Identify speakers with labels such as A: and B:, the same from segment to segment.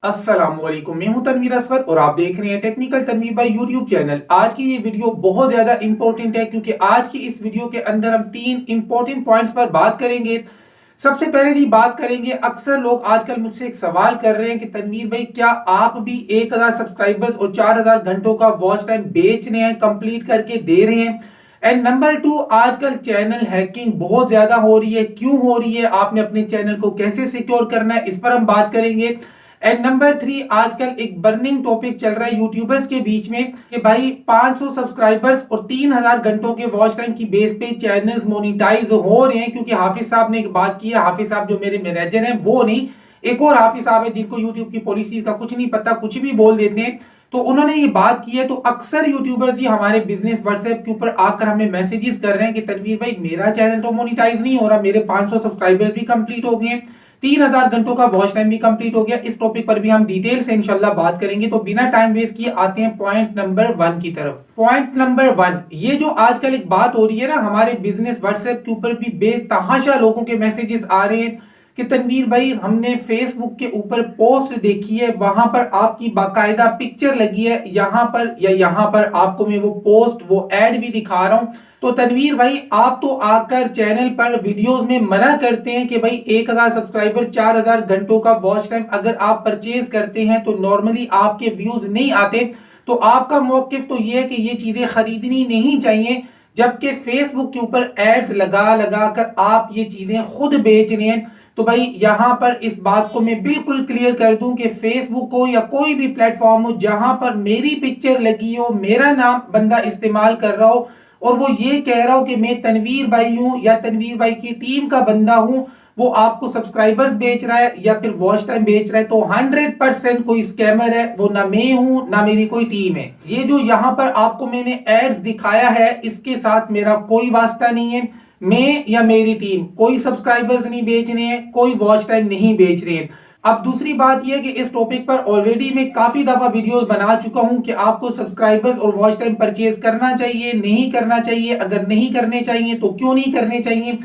A: अस्सलामुअलैकुम, मैं हूं तनवीर असफर और आप देख रहे हैं technical Tanveer by YouTube channel. आज की ये वीडियो बहुत ज्यादा इंपॉर्टेंट है क्योंकि आज की इस वीडियो के अंदर हम 3 इंपॉर्टेंट पॉइंट्स पर बात करेंगे। सबसे पहले जी बात करेंगे, अक्सर लोग आजकल मुझसे एक सवाल कर रहे हैं कि तनवीर भाई क्या आप भी 1000 सब्सक्राइबर्स और 4000 घंटों का वॉच टाइम बेच रहे हैं, कंप्लीट करके दे रहे हैं। एंड नंबर 2, आजकल चैनल हैकिंग बहुत ज्यादा हो रही है, क्यों हो रही है, आपने अपने चैनल को कैसे सिक्योर करना है, इस पर हम बात करेंगे। एंड नंबर 3, आजकल एक बर्निंग टॉपिक चल रहा है यूट्यूबर्स के बीच में कि भाई 500 सब्सक्राइबर्स और 3000 घंटों के वॉच टाइम की बेस पे चैनल्स मोनिटाइज हो रहे हैं। क्योंकि हाफिज साहब ने एक बात की है, हाफिज साहब जो मेरे मैनेजर हैं वो नहीं, एक और हाफिज साहब है जिनको यूट्यूब की पॉलिसी का कुछ नहीं पता, कुछ भी बोल देते हैं। तो उन्होंने ये बात की है। तो अक्सर यूट्यूबर जी हमारे बिजनेस व्हाट्सएप के ऊपर आकर हमें मैसेजेस कर रहे हैं कि तनवीर भाई मेरा चैनल तो मोनिटाइज नहीं हो रहा, मेरे 500 सब्सक्राइबर्स भी कंप्लीट हो गए, 3000 घंटों का वॉच टाइम भी कंप्लीट हो गया। इस टॉपिक पर भी हम डिटेल से इंशाल्लाह बात करेंगे। तो बिना टाइम वेस्ट किए आते हैं पॉइंट नंबर 1 की तरफ। पॉइंट नंबर 1, ये जो आजकल एक बात हो रही है ना, हमारे बिजनेस व्हाट्सएप के ऊपर भी बेतहाशा लोगों के मैसेजेस आ रहे हैं कि तनवीर भाई हमने फेसबुक के ऊपर पोस्ट देखी है, वहां पर आपकी बाकायदा पिक्चर लगी है, यहां पर या यहां पर आपको मैं वो पोस्ट वो एड भी दिखा रहा हूं। तो तनवीर भाई आप तो आकर चैनल पर वीडियोस में मना करते हैं कि भाई 1000 सब्सक्राइबर 4000 घंटों का वॉच टाइम अगर आप परचेज करते हैं तो नॉर्मली आपके व्यूज नहीं आते। तो आपका मौकिफ तो ये है कि ये चीजें खरीदनी नहीं चाहिए, जबकि फेसबुक के ऊपर एड्स लगा लगा कर आप ये चीजें खुद बेच रहे हैं। तो भाई यहां पर इस बात को मैं बिल्कुल क्लियर कर दूं कि फेसबुक हो या कोई भी प्लेटफॉर्म हो जहां पर मेरी पिक्चर लगी हो, मेरा नाम बंदा इस्तेमाल कर रहा हो और वो ये कह रहा हो कि मैं तनवीर भाई हूं या तनवीर भाई की टीम का बंदा हूं, वो आपको सब्सक्राइबर्स बेच रहा है या फिर वॉच टाइम बेच रहा है, तो 100% कोई स्कैमर है। वो ना मैं हूं ना मेरी कोई टीम है। ये जो यहां पर आपको मैंने एड्स दिखाया है इसके साथ मेरा कोई वास्ता नहीं है। मैं या मेरी टीम कोई सब्सक्राइबर्स नहीं बेच रहे हैं, कोई वॉच टाइम नहीं बेच रहे हैं। अब दूसरी बात यह कि इस टॉपिक पर ऑलरेडी मैं काफी दफा वीडियोस बना चुका हूं कि आपको सब्सक्राइबर्स और वॉच टाइम परचेज करना चाहिए, नहीं करना चाहिए, अगर नहीं करने चाहिए तो क्यों नहीं करने चाहिए।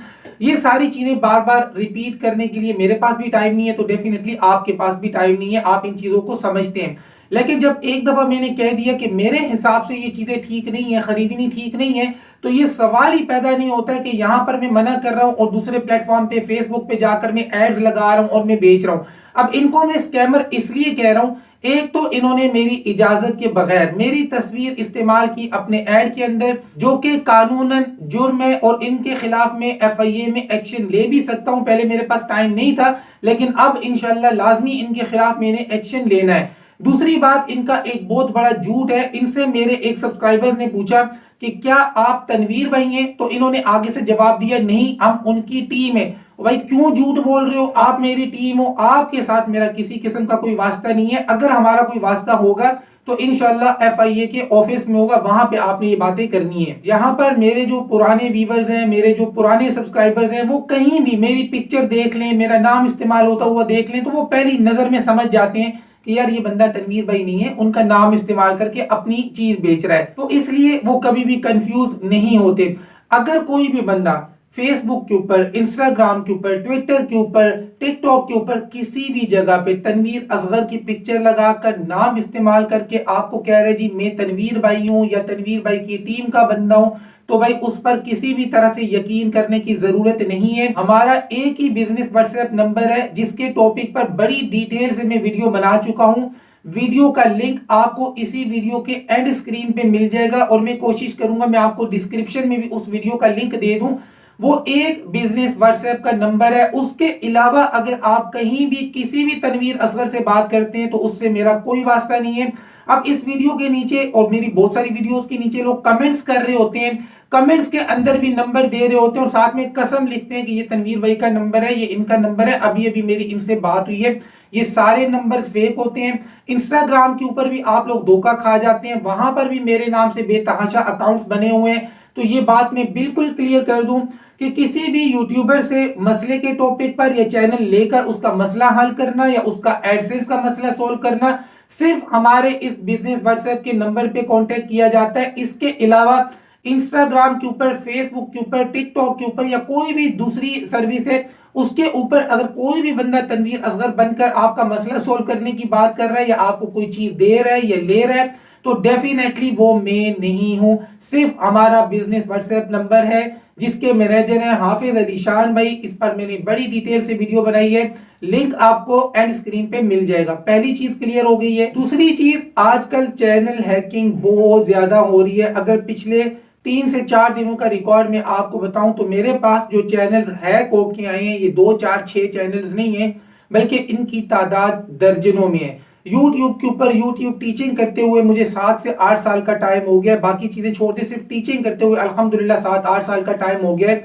A: ये सारी चीजें बार बार रिपीट करने के लिए मेरे पास भी टाइम नहीं है, तो डेफिनेटली आपके पास भी टाइम नहीं है, आप इन चीजों को समझते हैं। लेकिन जब एक दफा मैंने कह दिया कि मेरे हिसाब से ये चीजें ठीक नहीं है, खरीदनी ठीक नहीं है, तो ये सवाल ही पैदा नहीं होता है कि यहां पर मैं मना कर रहा हूं और दूसरे प्लेटफॉर्म पे फेसबुक पे जाकर मैं एड्स लगा रहा हूं और मैं बेच रहा हूं। अब इनको मैं स्कैमर इसलिए कह रहा हूं, एक तो इन्होंने मेरी इजाजत के बगैर मेरी तस्वीर इस्तेमाल की अपने एड के अंदर, जो कि कानूनन जुर्म है और इनके खिलाफ में FIA में एक्शन ले भी सकता हूं। पहले मेरे पास टाइम नहीं था, लेकिन अब इंशाल्लाह लाजमी इनके खिलाफ मैंने एक्शन लेना है। दूसरी बात, इनका एक बहुत बड़ा झूठ है। इनसे मेरे एक सब्सक्राइबर ने पूछा कि क्या आप तनवीर भाई हैं, तो इन्होंने आगे से जवाब दिया नहीं, हम उनकी टीम है। भाई क्यों झूठ बोल रहे हो, आप मेरी टीम हो, आपके साथ मेरा किसी किस्म का कोई वास्ता नहीं है। अगर हमारा कोई वास्ता होगा तो इंशाल्लाह FIA के ऑफिस में होगा, वहां पे आपने ये बातें करनी है। यहाँ पर मेरे जो पुराने व्यूवर्स हैं, मेरे जो पुराने सब्सक्राइबर्स हैं, वो कहीं भी मेरी पिक्चर देख लें, मेरा नाम इस्तेमाल होता हुआ देख लें, तो वो पहली नजर में समझ जाते हैं कि यार ये बंदा तनवीर भाई नहीं है, उनका नाम इस्तेमाल करके अपनी चीज बेच रहा है। तो इसलिए वो कभी भी कंफ्यूज नहीं होते। अगर कोई भी बंदा फेसबुक के ऊपर, इंस्टाग्राम के ऊपर, ट्विटर के ऊपर, टिकटॉक के ऊपर किसी भी जगह पे तनवीर असगर की पिक्चर लगाकर नाम इस्तेमाल करके आपको कह रहे जी मैं तनवीर भाई हूं या तनवीर भाई की टीम का बंदा हूं, तो भाई उस पर किसी भी तरह से यकीन करने की जरूरत नहीं है। हमारा एक ही बिजनेस व्हाट्सएप नंबर है जिसके टॉपिक पर बड़ी डिटेल से मैं वीडियो बना चुका हूं। वीडियो का लिंक आपको इसी वीडियो के एंड स्क्रीन पे मिल जाएगा और मैं कोशिश करूंगा मैं आपको डिस्क्रिप्शन में भी उस वीडियो का लिंक दे दूं। वो एक बिजनेस व्हाट्सएप का नंबर है। उसके अलावा अगर आप कहीं भी किसी भी तनवीर असगर से बात करते हैं तो उससे मेरा कोई वास्ता नहीं है। अब इस वीडियो के नीचे और मेरी बहुत सारी वीडियोस के नीचे लोग कमेंट्स कर रहे होते हैं, कमेंट्स के अंदर भी नंबर दे रहे होते हैं और साथ में कसम लिखते हैं कि ये तनवीर भाई का नंबर है, ये इनका नंबर है, अभी अभी मेरी इनसे बात हुई है। ये सारे नंबर्स फेक होते हैं। इंस्टाग्राम के ऊपर भी आप लोग धोखा खा जाते हैं, वहां पर भी मेरे नाम से बेतहाशा अकाउंट्स बने हुए हैं। तो ये बात मैं बिल्कुल क्लियर कर दूं कि किसी भी यूट्यूबर से मसले के टॉपिक पर या चैनल लेकर उसका मसला हल करना या उसका एडसेंस का मसला सोल्व करना सिर्फ हमारे इस बिजनेस व्हाट्सएप के नंबर पे कांटेक्ट किया जाता है। इसके अलावा इंस्टाग्राम के ऊपर, फेसबुक के ऊपर, टिकटॉक के ऊपर या कोई भी दूसरी सर्विस है उसके ऊपर अगर कोई भी बंदा तनवीर असगर बनकर आपका मसला सोल्व करने की बात कर रहा है या आपको कोई चीज दे रहा है या ले रहा है, तो डेफिनेटली वो मैं नहीं हूं। सिर्फ हमारा बिजनेस व्हाट्सएप नंबर है जिसके मैनेजर हैं हाफिज अली शान भाई। इस पर मैंने बड़ी डिटेल से वीडियो बनाई है, लिंक आपको एंड स्क्रीन पे मिल जाएगा। पहली चीज क्लियर हो गई है। दूसरी चीज, आजकल चैनल हैकिंग बहुत ज्यादा हो रही है। अगर पिछले 3 से 4 दिनों का रिकॉर्ड में आपको बताऊं तो मेरे पास जो चैनल्स हैक होके आए हैं ये 2 4 6 चैनल्स नहीं है, बल्कि इनकी तादाद दर्जनों में है। यूट्यूब के ऊपर यूट्यूब टीचिंग करते हुए मुझे 7 से 8 साल का टाइम हो गया, बाकी चीजें छोड़ते सिर्फ टीचिंग करते हुए अल्हम्दुलिल्लाह 7 8 साल का टाइम हो गया।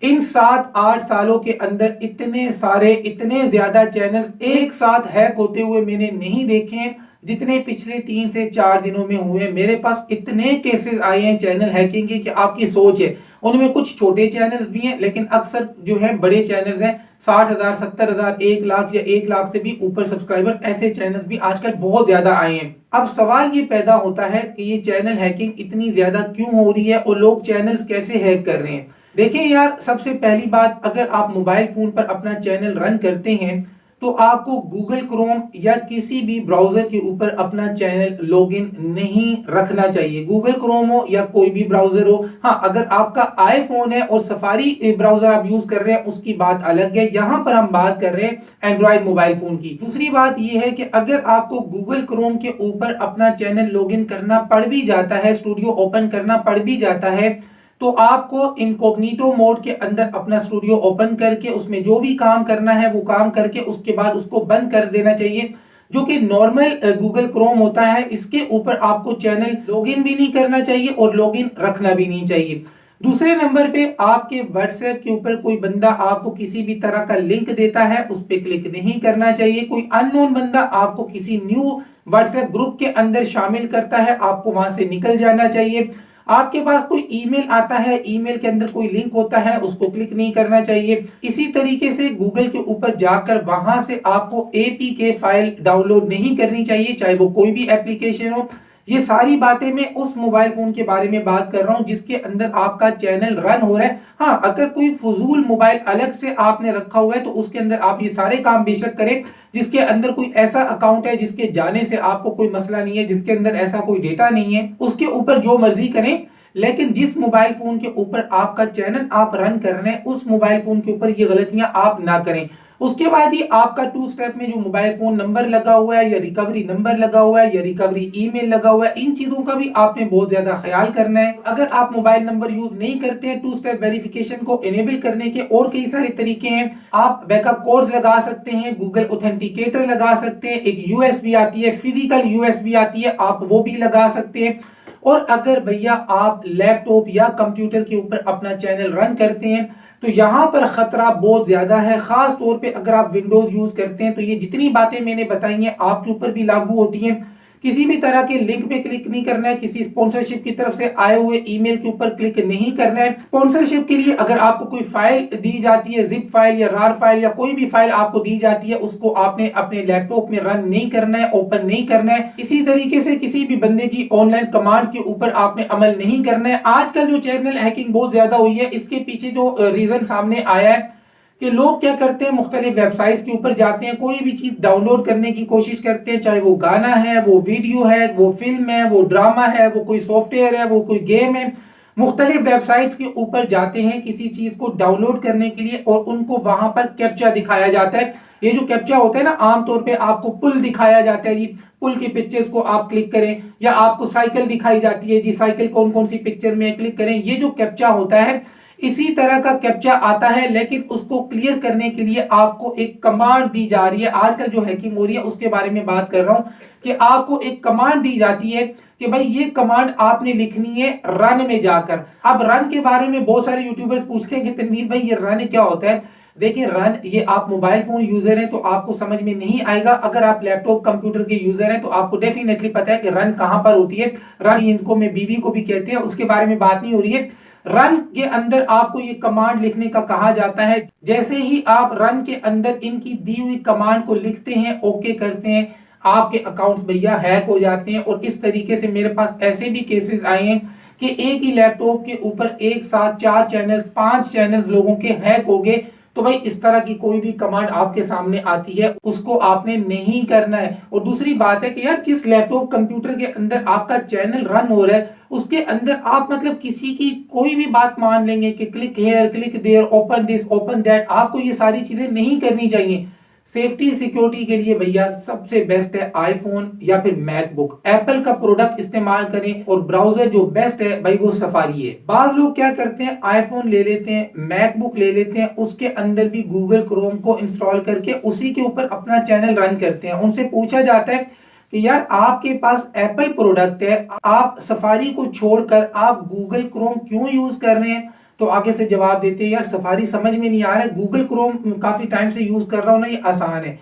A: इन 7 8 सालों के अंदर इतने सारे इतने ज्यादा चैनल्स एक साथ हैक होते हुए मैंने नहीं देखे हैं जितने पिछले 3 से 4 दिनों में हुए। मेरे पास इतने केसेस आए हैं चैनल हैकिंग के कि आपकी सोच है। उनमें कुछ छोटे चैनल्स भी हैं, लेकिन अक्सर जो है बड़े चैनल्स हैं, 60,000 70,000 1 लाख या 1 लाख से भी ऊपर सब्सक्राइबर्स, ऐसे चैनल्स भी आजकल बहुत ज्यादा आए हैं। अब सवाल ये पैदा होता है कि ये चैनल हैकिंग इतनी ज्यादा क्यों हो रही है और लोग चैनल्स कैसे हैक कर रहे हैं। देखिए यार, सबसे पहली बात, अगर आप मोबाइल फोन पर अपना चैनल रन करते हैं तो आपको गूगल क्रोम या किसी भी ब्राउजर के ऊपर अपना चैनल लॉगिन नहीं रखना चाहिए। गूगल क्रोम हो या कोई भी ब्राउजर हो। हाँ, अगर आपका आईफोन है और सफारी ब्राउजर आप यूज कर रहे हैं उसकी बात अलग है, यहां पर हम बात कर रहे हैं एंड्रॉइड मोबाइल फोन की। दूसरी बात यह है कि अगर आपको गूगल क्रोम के ऊपर अपना चैनल लॉगिन करना पड़ भी जाता है, स्टूडियो ओपन करना पड़ भी जाता है, तो आपको इनकॉग्निटो मोड के अंदर अपना स्टूडियो ओपन करके उसमें जो भी काम करना है वो काम करके उसके बाद उसको बंद कर देना चाहिए, जो कि नॉर्मल गूगल क्रोम होता है। इसके ऊपर आपको चैनल लॉगिन भी नहीं करना चाहिए और लॉगिन रखना भी नहीं चाहिए। दूसरे नंबर पे, आपके व्हाट्सएप के ऊपर कोई बंदा आपको किसी भी तरह का लिंक देता है उस पर क्लिक नहीं करना चाहिए। कोई अननोन बंदा आपको किसी न्यू व्हाट्सएप ग्रुप के अंदर शामिल करता है, आपको वहां से निकल जाना चाहिए। आपके पास कोई ईमेल आता है, ईमेल के अंदर कोई लिंक होता है, उसको क्लिक नहीं करना चाहिए। इसी तरीके से गूगल के ऊपर जाकर वहां से आपको एपीके फाइल डाउनलोड नहीं करनी चाहिए, चाहे वो कोई भी एप्लीकेशन हो। ये सारी बातें मैं उस मोबाइल फोन के बारे में बात कर रहा हूं जिसके अंदर आपका चैनल रन हो रहा है। हाँ, अगर कोई फजूल मोबाइल अलग से आपने रखा हुआ है तो उसके अंदर आप ये सारे काम बेशक करें जिसके अंदर कोई ऐसा अकाउंट है जिसके जाने से आपको कोई मसला नहीं है, जिसके अंदर ऐसा कोई डेटा नहीं है, उसके ऊपर जो मर्जी करें। लेकिन जिस मोबाइल फोन के ऊपर आपका चैनल आप रन कर रहे हैं उस मोबाइल फोन के ऊपर ये गलतियां आप ना करें। उसके बाद ही आपका 2 स्टेप में जो मोबाइल फोन नंबर लगा हुआ है या रिकवरी नंबर लगा हुआ है या रिकवरी ईमेल लगा हुआ है, इन चीजों का भी आपने बहुत ज्यादा ख्याल करना है। अगर आप मोबाइल नंबर यूज नहीं करते हैं, 2 स्टेप वेरिफिकेशन को इनेबल करने के और कई सारे तरीके हैं। आप बैकअप कोड्स लगा सकते हैं, गूगल ऑथेंटिकेटर लगा सकते हैं, एक यूएसबी आती है, फिजिकल यूएसबी आती है, आप वो भी लगा सकते हैं। और अगर भैया आप लैपटॉप या कंप्यूटर के ऊपर अपना चैनल रन करते हैं तो यहां पर खतरा बहुत ज्यादा है। खास तौर पे अगर आप विंडोज यूज करते हैं तो ये जितनी बातें मैंने बताई हैं आपके ऊपर भी लागू होती हैं। किसी भी तरह के लिंक पे क्लिक नहीं करना है, किसी स्पॉन्सरशिप की तरफ से आए हुए ईमेल के ऊपर क्लिक नहीं करना है। स्पॉन्सरशिप के लिए अगर आपको कोई फाइल दी जाती है, जिप फाइल या रार फाइल या कोई भी फाइल आपको दी जाती है, उसको आपने अपने लैपटॉप में रन नहीं करना है, ओपन नहीं करना है। इसी तरीके से किसी भी बंदे की ऑनलाइन कमांड्स के ऊपर आपने अमल नहीं करना है। आजकल जो चैनल हैकिंग बहुत ज्यादा हुई है, इसके पीछे जो रीजन सामने आया है कि लोग क्या करते हैं, मुख्तलिफ वेबसाइट्स के ऊपर जाते हैं, कोई भी चीज डाउनलोड करने की कोशिश करते हैं, चाहे वो गाना है, वो वीडियो है, वो फिल्म है, वो ड्रामा है, वो कोई सॉफ्टवेयर है, वो कोई गेम है। मुख्तलिफ वेबसाइट्स के ऊपर जाते हैं किसी चीज को डाउनलोड करने के लिए और उनको वहां पर कैप्चा दिखाया जाता है। ये जो कैप्चा होता है ना, आमतौर पे आपको पुल दिखाया जाता है, ये पुल की पिक्चर्स को आप क्लिक करें, या आपको साइकिल दिखाई जाती है जी, साइकिल कौन कौन सी पिक्चर में क्लिक करें। ये जो कैप्चा होता है इसी तरह का कैप्चा आता है, लेकिन उसको क्लियर करने के लिए आपको एक कमांड दी जा रही है। आजकल जो हैकिंग हो रही है उसके बारे में बात कर रहा हूं कि आपको एक कमांड दी जाती है कि भाई ये कमांड आपने लिखनी है रन में जाकर। अब रन के बारे में बहुत सारे यूट्यूबर्स पूछते हैं कि तनवीर भाई ये रन क्या होता है। देखिए रन, ये आप मोबाइल फोन यूजर हैं तो आपको समझ में नहीं आएगा। अगर आप लैपटॉप कंप्यूटर के यूजर हैं तो आपको डेफिनेटली पता है कि रन कहां पर होती है। रन इनको में बीबी को भी कहते हैं, उसके बारे में बात नहीं हो रही है। रन के अंदर आपको ये कमांड लिखने का कहा जाता है। जैसे ही आप रन के अंदर इनकी दी हुई कमांड को लिखते हैं, ओके करते हैं, आपके अकाउंट्स भैया हैक हो जाते हैं। और इस तरीके से मेरे पास ऐसे भी केसेस आए हैं कि एक ही लैपटॉप के ऊपर एक साथ 4 चैनल 5 चैनल लोगों के हैक हो गए, तो भाई इस तरह की कोई भी कमांड आपके सामने आती है उसको आपने नहीं करना है। और दूसरी बात है कि यार जिस लैपटॉप कंप्यूटर के अंदर आपका चैनल रन हो रहा है उसके अंदर आप मतलब किसी की कोई भी बात मान लेंगे कि click here click there open this open that, आपको ये सारी चीजें नहीं करनी चाहिए। सेफ्टी सिक्योरिटी के लिए भैया सबसे बेस्ट है आईफोन या फिर मैकबुक, एप्पल का प्रोडक्ट इस्तेमाल करें। और ब्राउजर जो बेस्ट है भाई वो सफारी है। बाज लोग क्या करते हैं, आईफोन ले लेते हैं, मैकबुक ले लेते हैं, उसके अंदर भी गूगल क्रोम को इंस्टॉल करके उसी के ऊपर अपना चैनल रन करते हैं। उनसे पूछा जाता है कि यार आपके पास एप्पल प्रोडक्ट है, आप सफारी को छोड़कर आप गूगल क्रोम क्यों यूज कर रहे हैं? तो आगे से जवाब देते हैं यार सफारी समझ में नहीं आ रहा है, गूगल क्रोम काफी टाइम से यूज कर रहा हूं ना, ये आसान है।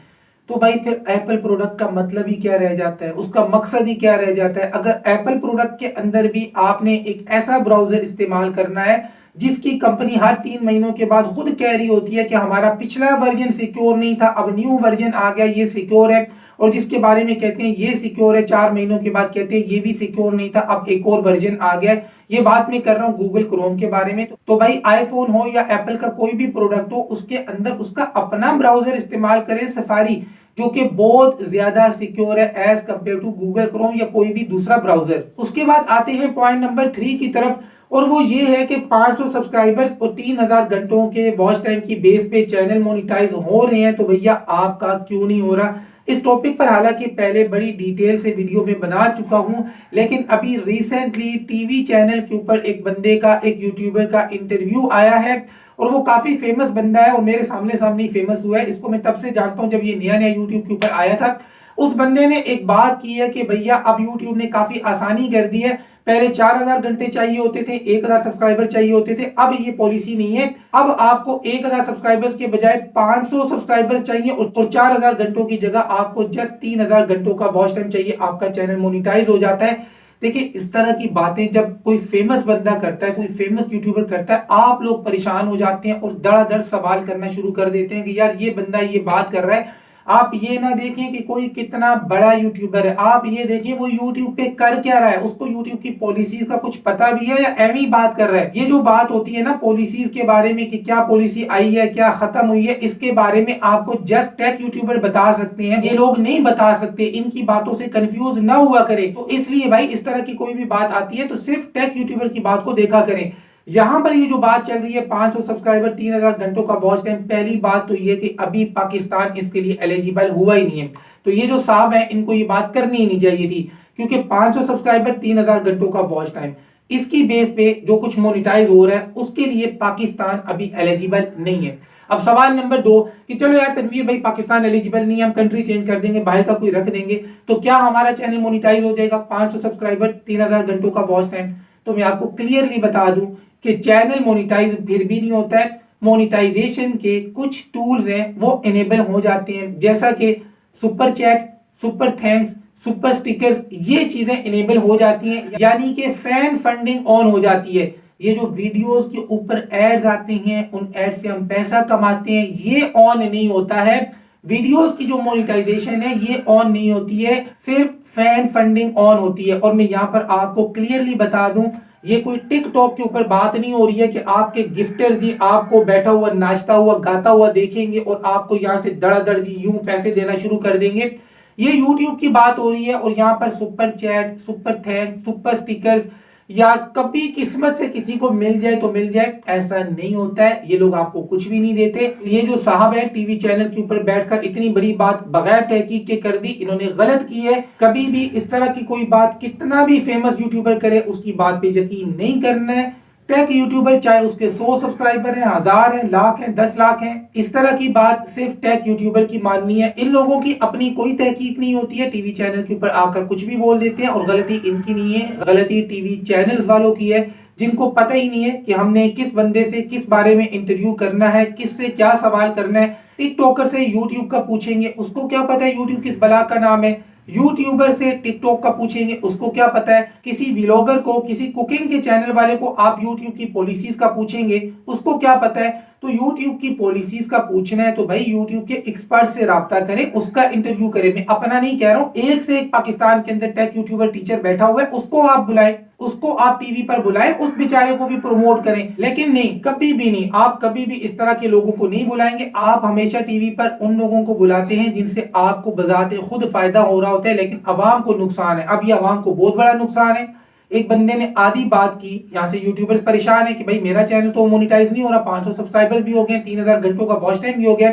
A: तो भाई फिर एप्पल प्रोडक्ट का मतलब ही क्या रह जाता है, उसका मकसद ही क्या रह जाता है? अगर एप्पल प्रोडक्ट के अंदर भी आपने एक ऐसा ब्राउजर इस्तेमाल करना है जिसकी कंपनी हर 3 महीनों के बाद खुद कह रही होती है कि हमारा पिछला वर्जन सिक्योर नहीं था, अब न्यू वर्जन आ गया ये सिक्योर है, और जिसके बारे में कहते हैं ये सिक्योर है, 4 महीनों के बाद कहते हैं ये भी सिक्योर नहीं था, अब एक और वर्जन आ गया। ये बात मैं कर रहा हूँ गूगल क्रोम के बारे में। तो भाई आईफोन हो या एप्पल का कोई भी प्रोडक्ट हो उसके अंदर उसका अपना ब्राउजर इस्तेमाल करें, सफारी, जो कि बहुत ज्यादा सिक्योर है as compare to Google Chrome या कोई भी दूसरा ब्राउजर। उसके बाद आते हैं पॉइंट नंबर 3 की तरफ, और वो ये है कि 500 सब्सक्राइबर्स और 3000 घंटों के वॉच टाइम की बेस पे चैनल मोनिटाइज हो रहे हैं, तो भैया आपका क्यों नहीं हो रहा? इस टॉपिक पर हालांकि पहले बड़ी डिटेल से वीडियो में बना चुका हूं, लेकिन अभी रिसेंटली टीवी चैनल के ऊपर एक बंदे का, एक यूट्यूबर का इंटरव्यू आया है, और वो काफी फेमस बंदा है और मेरे सामने सामने ही फेमस हुआ है। इसको मैं तब से जानता हूं जब ये नया नया यूट्यूब के ऊपर आया था। उस बंदे ने एक बात की है कि भैया अब यूट्यूब ने काफी आसानी कर दी है, पहले 4000 घंटे चाहिए होते थे, 1000 सब्सक्राइबर चाहिए होते थे, अब ये पॉलिसी नहीं है। अब आपको 1000 सब्सक्राइबर्स के बजाय 500 सब्सक्राइबर्स चाहिए और 4000 घंटों की जगह आपको जस्ट 3000 घंटों का वॉच टाइम चाहिए, आपका चैनल मोनिटाइज हो जाता है। देखिए इस तरह की बातें जब कोई फेमस बंदा करता है, कोई फेमस यूट्यूबर करता है, आप लोग परेशान हो जाते हैं और धड़ाधड़ सवाल करना शुरू कर देते हैं कि यार ये बंदा ये बात कर रहा है। आप ये ना देखें कि कोई कितना बड़ा यूट्यूबर है, आप ये देखिए वो यूट्यूब पे कर क्या रहा है, उसको यूट्यूब की पॉलिसीज का कुछ पता भी है या एवं ही बात कर रहा है। ये जो बात होती है ना पॉलिसीज के बारे में कि क्या पॉलिसी आई है, क्या खत्म हुई है, इसके बारे में आपको जस्ट टेक यूट्यूबर बता सकते हैं, ये लोग नहीं बता सकते। इनकी बातों से कंफ्यूज ना हुआ करे। तो इसलिए भाई इस तरह की कोई भी बात आती है तो सिर्फ टेक यूट्यूबर की बात को देखा करें। यहां पर ये जो बात चल रही है 500 सब्सक्राइबर 3000 घंटों का वॉच टाइम, पहली बात तो ये कि अभी पाकिस्तान इसके लिए एलिजिबल हुआ ही नहीं है। तो ये जो साहब है इनको ये बात करनी ही नहीं चाहिए थी, क्योंकि 500 सब्सक्राइबर 3000 घंटों का वॉच टाइम, इसकी बेस पे जो कुछ मोनिटाइज हो रहा है उसके लिए पाकिस्तान अभी एलिजिबल नहीं है। अब सवाल नंबर 2 कि चलो यार तनवीर भाई पाकिस्तान एलिजिबल नहीं है, हम कंट्री चेंज कर देंगे, बाहर का कोई रख देंगे, तो क्या हमारा चैनल मोनिटाइज हो जाएगा? 500 सब्सक्राइबर 3000 घंटों का वॉच टाइम। तो मैं आपको क्लियरली बता दूं कि चैनल मोनिटाइज फिर भी नहीं होता है। मोनिटाइजेशन के कुछ टूल्स हैं वो इनेबल हो जाते हैं, जैसा कि super chat, super thanks, super stickers, ये चीजें इनेबल हो जाती हैं, यानी कि फैन फंडिंग ऑन हो जाती है। ये जो वीडियोस के ऊपर एड्स आते हैं उन एड से हम पैसा कमाते हैं, ये ऑन नहीं होता है। वीडियोस की जो मोनिटाइजेशन है ये ऑन नहीं होती है, सिर्फ फैन फंडिंग ऑन होती है। और मैं यहाँ पर आपको क्लियरली बता दूं, ये कोई टिकटॉक के ऊपर बात नहीं हो रही है कि आपके गिफ्टर्स जी आपको बैठा हुआ नाचता हुआ गाता हुआ देखेंगे और आपको यहाँ से धड़ाधड़ जी यूं पैसे देना शुरू कर देंगे। ये यूट्यूब की बात हो रही है और यहाँ पर super chat, super thanks, super stickers, या कभी किस्मत से किसी को मिल जाए तो मिल जाए, ऐसा नहीं होता है। ये लोग आपको कुछ भी नहीं देते। ये जो साहब है टीवी चैनल के ऊपर बैठकर इतनी बड़ी बात बगैर तहकीक के कर दी, इन्होंने गलत की है। कभी भी इस तरह की कोई बात कितना भी फेमस यूट्यूबर करे उसकी बात पे यकीन नहीं करना है। टेक यूट्यूबर चाहे उसके 100 सब्सक्राइबर हैं, 1000 हैं, लाख हैं, 10 लाख हैं, इस तरह की बात सिर्फ टेक यूट्यूबर की माननी है। इन लोगों की अपनी कोई तहकीक नहीं होती है, टीवी चैनल के ऊपर आकर कुछ भी बोल देते हैं, और गलती इनकी नहीं है, गलती टीवी चैनल्स वालों की है, जिनको पता ही नहीं है कि हमने किस बंदे से किस बारे में इंटरव्यू करना है, किससे क्या सवाल करना है। टिकटॉकर से यूट्यूब का पूछेंगे, उसको क्या पता है यूट्यूब किस बला का नाम है। यूट्यूबर से टिकटॉक का पूछेंगे, उसको क्या पता है। किसी व्लॉगर को, किसी कुकिंग के चैनल वाले को आप यूट्यूब की पॉलिसीज का पूछेंगे, उसको क्या पता है। तो यूट्यूब की पॉलिसीज का पूछना है तो भाई यूट्यूब के एक्सपर्ट से राब्ता करें, उसका इंटरव्यू करें। मैं अपना नहीं कह रहा हूं, एक से एक पाकिस्तान के अंदर टेक यूट्यूबर टीचर बैठा हुआ है, उसको आप बुलाएं, उसको आप टीवी पर बुलाएं, उस बेचारे को भी प्रमोट करें। लेकिन नहीं, कभी भी नहीं, आप कभी भी इस तरह के लोगों को नहीं बुलाएंगे। आप हमेशा टीवी पर उन लोगों को बुलाते हैं जिनसे आपको बजाते खुद फायदा हो रहा होता है, लेकिन अवाम को नुकसान है। अब ये अवाम को बहुत बड़ा नुकसान है। एक बंदे ने आधी बात की, यहाँ से यूट्यूबर्स परेशान है कि भाई मेरा चैनल तो मोनेटाइज नहीं हो रहा, 500 सब्सक्राइबर भी हो गए, 3000 घंटों का वॉच टाइम भी हो गया।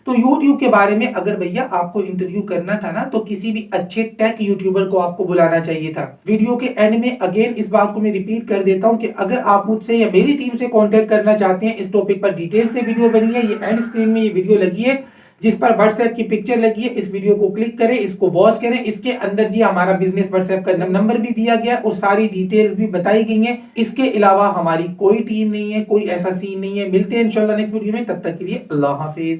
A: तो यूट्यूब के बारे में अगर भैया आपको इंटरव्यू करना था ना, तो किसी भी अच्छे टेक यूट्यूबर को आपको बुलाना चाहिए था। वीडियो के एंड में अगेन इस बात को मैं रिपीट कर देता हूं कि अगर आप मुझसे या मेरी टीम से कांटेक्ट करना चाहते हैं, इस टॉपिक पर डिटेल से वीडियो बनी है, ये एंड स्क्रीन में ये वीडियो लगी है जिस पर व्हाट्सएप की पिक्चर लगी है। इस वीडियो को क्लिक करें, इसको वॉच करें। इसके अंदर जी हमारा बिजनेस व्हाट्सएप का नंबर भी दिया गया और सारी डिटेल्स भी बताई गई हैं। इसके अलावा हमारी कोई टीम नहीं है, कोई ऐसा सीन नहीं है। मिलते हैं इंशाल्लाह नेक्स्ट वीडियो में, तब तक के लिए अल्लाह हाफिज।